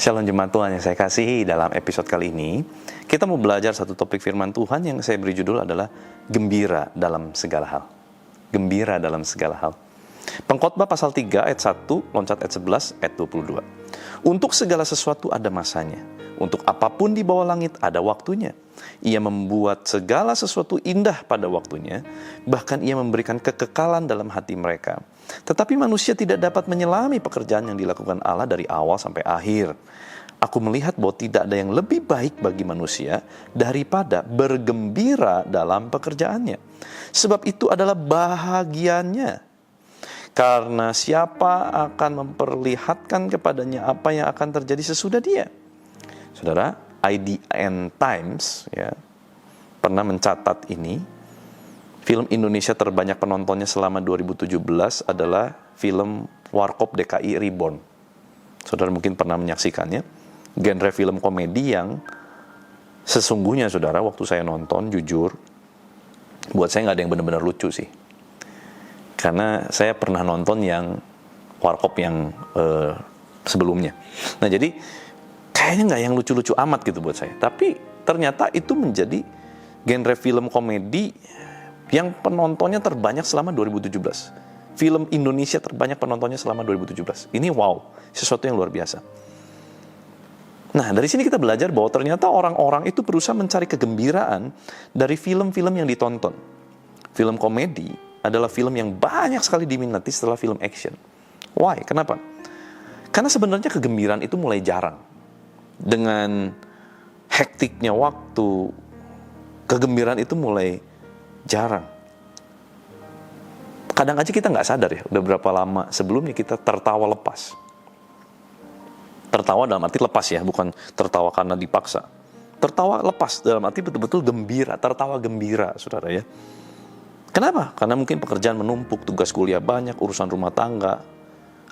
Shalom jemaat Tuhan yang saya kasihi, dalam episode kali ini kita mau belajar satu topik firman Tuhan yang saya beri judul adalah gembira dalam segala hal. Gembira dalam segala hal. Pengkhotbah pasal 3 ayat 1, loncat ayat 11, ayat 22. Untuk segala sesuatu ada masanya. Untuk apapun di bawah langit ada waktunya. Ia membuat segala sesuatu indah pada waktunya. Bahkan ia memberikan kekekalan dalam hati mereka. Tetapi manusia tidak dapat menyelami pekerjaan yang dilakukan Allah dari awal sampai akhir. Aku melihat bahwa tidak ada yang lebih baik bagi manusia daripada bergembira dalam pekerjaannya. Sebab itu adalah bahagianya. Karena siapa akan memperlihatkan kepadanya apa yang akan terjadi sesudah dia. Saudara, IDN Times ya, pernah mencatat ini. Film Indonesia terbanyak penontonnya selama 2017 adalah film Warkop DKI Reborn. Saudara mungkin pernah menyaksikannya. Genre film komedi yang sesungguhnya, saudara, waktu saya nonton, jujur, buat saya nggak ada yang benar-benar lucu sih. Karena saya pernah nonton yang Warkop yang sebelumnya. Nah jadi, kayaknya nggak yang lucu-lucu amat gitu buat saya. Tapi ternyata itu menjadi genre film komedi yang penontonnya terbanyak selama 2017. Film Indonesia terbanyak penontonnya selama 2017. Ini wow, sesuatu yang luar biasa. Nah, dari sini kita belajar bahwa ternyata orang-orang itu berusaha mencari kegembiraan dari film-film yang ditonton. Film komedi adalah film yang banyak sekali diminati setelah film action. Why? Kenapa? Karena sebenarnya kegembiraan itu mulai jarang. Dengan hektiknya waktu, kegembiraan itu mulai jarang. Kadang aja kita nggak sadar ya, udah berapa lama sebelumnya kita tertawa lepas. Tertawa dalam arti lepas ya, bukan tertawa karena dipaksa. Tertawa lepas dalam arti betul-betul gembira, tertawa gembira, saudara ya. Kenapa? Karena mungkin pekerjaan menumpuk, tugas kuliah banyak, urusan rumah tangga,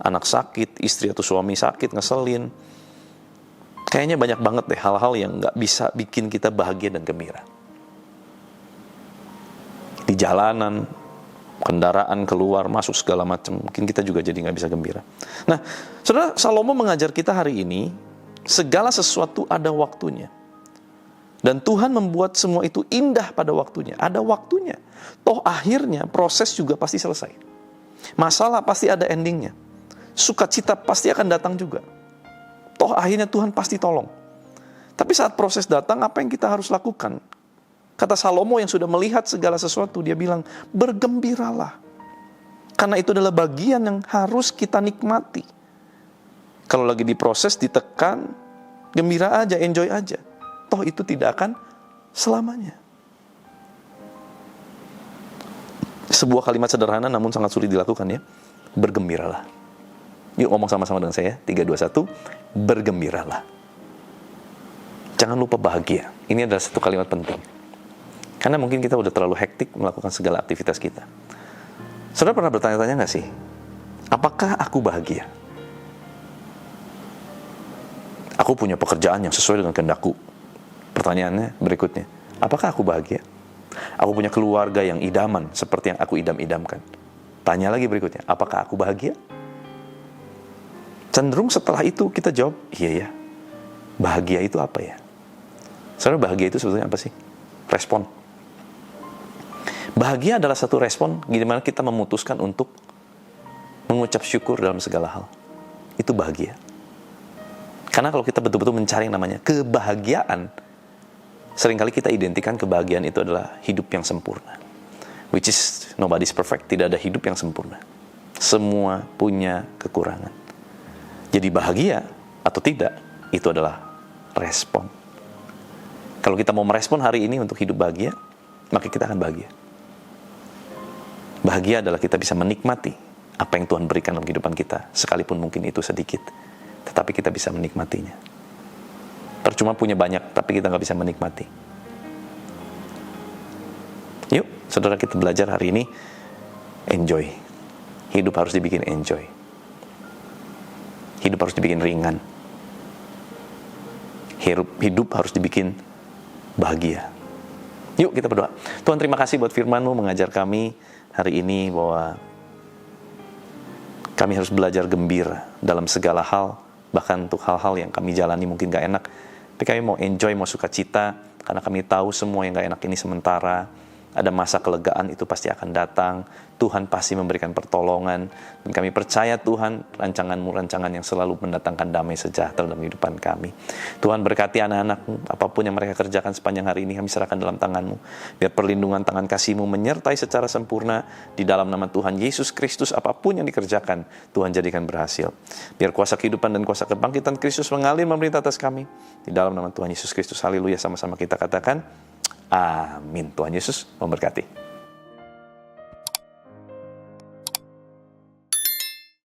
anak sakit, istri atau suami sakit, ngeselin. Kayaknya banyak banget deh hal-hal yang nggak bisa bikin kita bahagia dan gembira. Di jalanan, kendaraan keluar, masuk segala macam, mungkin kita juga jadi nggak bisa gembira. Nah, saudara, Salomo mengajar kita hari ini, segala sesuatu ada waktunya. Dan Tuhan membuat semua itu indah pada waktunya. Ada waktunya. Toh akhirnya proses juga pasti selesai. Masalah pasti ada endingnya. Sukacita pasti akan datang juga. Toh akhirnya Tuhan pasti tolong. Tapi saat proses datang, apa yang kita harus lakukan? Kata Salomo yang sudah melihat segala sesuatu, dia bilang, bergembiralah. Karena itu adalah bagian yang harus kita nikmati. Kalau lagi diproses, ditekan, gembira aja, enjoy aja. Toh itu tidak akan selamanya. Sebuah kalimat sederhana namun sangat sulit dilakukan ya. Bergembiralah. Yuk ngomong sama-sama dengan saya. 3, 2, 1. Bergembiralah. Jangan lupa bahagia. Ini adalah satu kalimat penting. Karena mungkin kita udah terlalu hektik melakukan segala aktivitas kita. Saudara pernah bertanya-tanya gak sih? Apakah aku bahagia? Aku punya pekerjaan yang sesuai dengan kehendakku. Pertanyaannya berikutnya. Apakah aku bahagia? Aku punya keluarga yang idaman seperti yang aku idam-idamkan. Tanya lagi berikutnya. Apakah aku bahagia? Cenderung setelah itu kita jawab, iya ya. Bahagia itu apa ya? Saudara, bahagia itu sebetulnya apa sih? Respon. Bahagia adalah satu respon di mana kita memutuskan untuk mengucap syukur dalam segala hal. Itu bahagia. Karena kalau kita betul-betul mencari yang namanya kebahagiaan, seringkali kita identikan kebahagiaan itu adalah hidup yang sempurna. Which is nobody's perfect. Tidak ada hidup yang sempurna. Semua punya kekurangan. Jadi bahagia atau tidak, itu adalah respon. Kalau kita mau merespon hari ini untuk hidup bahagia, maka kita akan bahagia. Bahagia adalah kita bisa menikmati apa yang Tuhan berikan dalam kehidupan kita, sekalipun mungkin itu sedikit, tetapi kita bisa menikmatinya. Percuma punya banyak, tapi kita nggak bisa menikmati. Yuk, saudara, kita belajar hari ini, enjoy. Hidup harus dibikin enjoy. Hidup harus dibikin ringan. Hidup harus dibikin bahagia. Yuk kita berdoa. Tuhan, terima kasih buat firman-Mu mengajar kami hari ini bahwa kami harus belajar gembira dalam segala hal, bahkan untuk hal-hal yang kami jalani mungkin gak enak. Tapi kami mau enjoy, mau sukacita, karena kami tahu semua yang gak enak ini sementara. Ada masa kelegaan itu pasti akan datang. Tuhan pasti memberikan pertolongan. Dan kami percaya Tuhan, rancangan-Mu rancangan yang selalu mendatangkan damai sejahtera dalam kehidupan kami. Tuhan berkati anak-anak-Mu, apapun yang mereka kerjakan sepanjang hari ini kami serahkan dalam tangan-Mu. Biar perlindungan tangan kasih-Mu menyertai secara sempurna di dalam nama Tuhan Yesus Kristus. Apapun yang dikerjakan, Tuhan jadikan berhasil. Biar kuasa kehidupan dan kuasa kebangkitan Kristus mengalir memerintah atas kami. Di dalam nama Tuhan Yesus Kristus, haleluya, sama-sama kita katakan, amin. Tuhan Yesus memberkati.